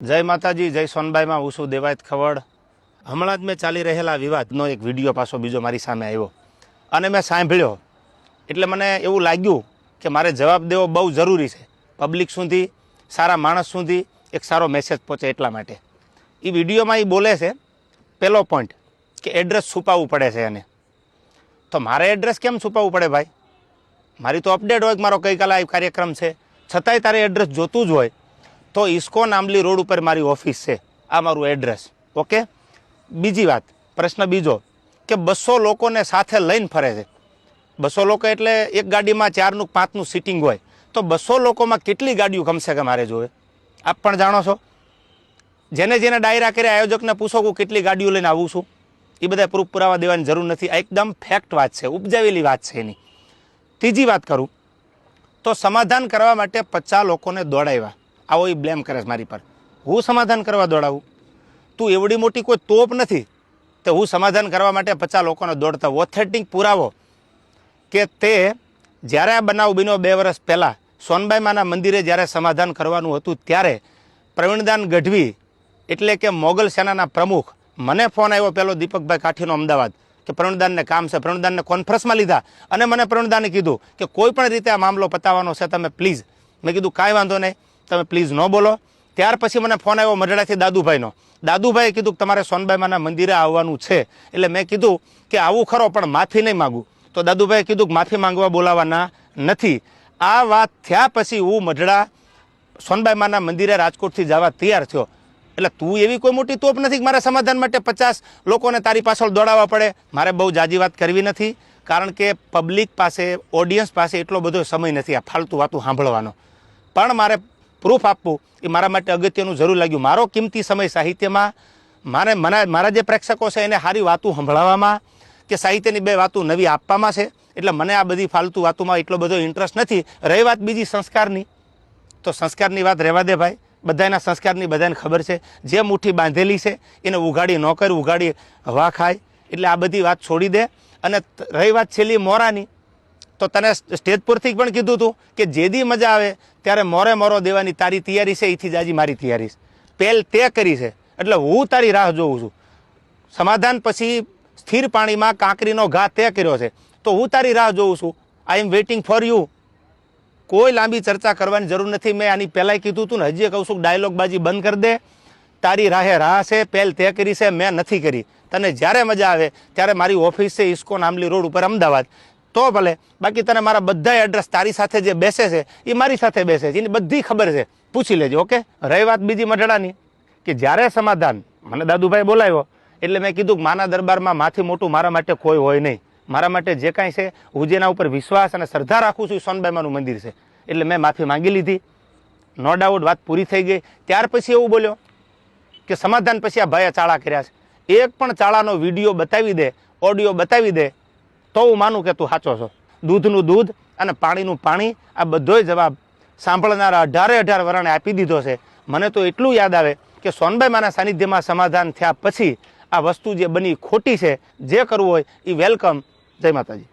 જય માતાજી, જય સોનબાઈમાં. હું છું દેવાયત ખવડ. હમણાં જ મેં ચાલી રહેલા વિવાદનો એક વિડીયો પાછો બીજો મારી સામે આવ્યો અને મેં સાંભળ્યો એટલે મને એવું લાગ્યું કે મારે જવાબ દેવો બહુ જરૂરી છે. પબ્લિક સુધી, સારા માણસ સુધી એક સારો મેસેજ પહોંચે એટલા માટે. એ વિડીયોમાં એ બોલે છે પહેલો પોઈન્ટ કે એડ્રેસ છુપાવવું પડે છે એને. તો મારે એડ્રેસ કેમ છુપાવવું પડે ભાઈ? મારી તો અપડેટ હોય કે મારો ગઈકાલે આ કાર્યક્રમ છે, છતાંય તારે એડ્રેસ જોતું જ હોય તો ઇસ્કોન આંબલી રોડ ઉપર મારી ઓફિસ છે, આ મારું એડ્રેસ. ઓકે. બીજી વાત, પ્રશ્ન બીજો કે 200 લોકોને સાથે લઈને ફરે છે. 200 લોકો એટલે એક ગાડીમાં 4નું 5નું સિટિંગ હોય, તો 200 લોકોમાં કેટલી ગાડીઓ કમસે કમ મારે જોવે? આપ પણ જાણો છો. જેને જેને ડાયરા કર્યા આયોજકને પૂછો કે કેટલી ગાડીઓ લઈને આવું છું, એ બધા પ્રૂફ પુરાવા દેવાની જરૂર નથી. આ એકદમ ફેક્ટ વાત છે, ઉપજાવેલી વાત છે એની. ત્રીજી વાત કરું તો સમાધાન કરવા માટે 50 લોકોને દોડાવ્યા. આવો એ બ્લેમ કરે છે મારી પર. હું સમાધાન કરવા દોડાવું? તું એવડી મોટી કોઈ તોપ નથી તો હું સમાધાન કરવા માટે 50 લોકોને દોડતા. ઓથેન્ટિક પુરાવો કે તે જ્યારે આ બનાવ બન્યો 2 વર્ષ પહેલાં સોનબાઈ માના મંદિરે જ્યારે સમાધાન કરવાનું હતું ત્યારે પ્રવીણદાન ગઢવી એટલે કે મોગલ સેનાના પ્રમુખ, મને ફોન આવ્યો પહેલો દીપકભાઈ કાઠીનો અમદાવાદ કે પ્રવીણદાનને કામ છે. પ્રવીણદાનને કોન્ફરન્સમાં લીધા અને મને પ્રવીણદાને કીધું કે કોઈ પણ રીતે આ મામલો પતાવવાનો છે, તમે પ્લીઝ. મેં કીધું કાંઈ વાંધો નહીં, તમે પ્લીઝ ન બોલો. ત્યાર પછી મને ફોન આવ્યો મઢડાથી દાદુભાઈનો. દાદુભાઈએ કીધું કે તમારે સોનબાઈમાના મંદિરે આવવાનું છે. એટલે મેં કીધું કે આવું ખરો પણ માફી નહીં માગું. તો દાદુભાઈએ કીધું કે માફી માંગવા બોલાવવાના નથી. આ વાત થયા પછી હું મઢડા સોનબાઈમાના મંદિરે રાજકોટથી જવા તૈયાર થયો. એટલે તું એવી કોઈ મોટી તોપ નથી કે મારે સમાધાન માટે 50 લોકોને તારી પાછળ દોડાવવા પડે. મારે બહુ જાજી વાત કરવી નથી, કારણ કે પબ્લિક પાસે, ઓડિયન્સ પાસે એટલો બધો સમય નથી આ ફાલતુ વાતું સાંભળવાનો. પણ મારે પ્રૂફ આપવું એ મારા માટે અગત્યનું જરૂર લાગ્યું. મારો કિંમતી સમય સાહિત્યમાં, મારા જે પ્રેક્ષકો છે એને સારી વાતું સંભળાવવામાં કે સાહિત્યની 2 વાતું નવી આપવામાં છે. એટલે મને આ બધી ફાલતુ વાતોમાં એટલો બધો ઇન્ટરેસ્ટ નથી. રહી વાત બીજી સંસ્કારની, તો સંસ્કારની વાત રહેવા દે ભાઈ. બધાના સંસ્કારની બધાને ખબર છે. જે મુઠ્ઠી બાંધેલી છે એને ઉઘાડી ન કર, ઉઘાડી હવા ખાય. એટલે આ બધી વાત છોડી દે. અને રહી વાત છેલ્લી મોરાની, તો તને સ્ટેજ પરથી પણ કીધું હતું કે જેદી મજા આવે ત્યારે મોરે મોરો દેવાની તારી તૈયારી છે, એથી જાજી મારી તૈયારી છે. પહેલ તે કરી છે એટલે હું તારી રાહ જોઉં છું. સમાધાન પછી સ્થિર પાણીમાં કાંકરીનો ઘા તે કર્યો છે, તો હું તારી રાહ જોઉં છું. આઈ એમ વેઇટિંગ ફોર યુ. કોઈ લાંબી ચર્ચા કરવાની જરૂર નથી. મેં આની પહેલાંય કીધું હતું ને, હજી કહું છું, ડાયલોગબાજી બંધ કરી દે. તારી રાહે રાહ છે, પહેલ તે કરી છે, મેં નથી કરી. તને જ્યારે મજા આવે ત્યારે મારી ઓફિસ છે ઇસ્કોન આંબલી રોડ ઉપર અમદાવાદ, તો ભલે. બાકી તને મારા બધા એડ્રેસ તારી સાથે જે બેસે છે એ મારી સાથે બેસે છે, એની બધી ખબર છે, પૂછી લેજો. ઓકે. રહી વાત બીજી મઢડાની, કે જ્યારે સમાધાન મને દાદુભાઈ બોલાવ્યો એટલે મેં કીધું કે માના દરબારમાં માથી મોટું મારા માટે કોઈ હોય નહીં. મારા માટે જે કાંઈ છે, હું જેના ઉપર વિશ્વાસ અને શ્રદ્ધા રાખું છું એ સોનબાઈમાનું મંદિર છે. એટલે મેં માફી માંગી લીધી. નો ડાઉટ વાત પૂરી થઈ ગઈ. ત્યાર પછી એવું બોલ્યો કે સમાધાન પછી આ ભાઈએ ચાળા કર્યા છે. એક પણ ચાળાનો વિડીયો બતાવી દે, ઓડિયો બતાવી દે, તો હું માનું કે તું સાચો છો. દૂધનું દૂધ અને પાણીનું પાણી, આ બધોય જવાબ સાંભળનારા 18 વરાણે આપી દીધો છે. મને તો એટલું યાદ આવે કે સોનબાઈમાના સાનિધ્યમાં સમાધાન થયા પછી આ વસ્તુ જે બની ખોટી છે, જે કરવું હોય એ વેલકમ. જય માતાજી.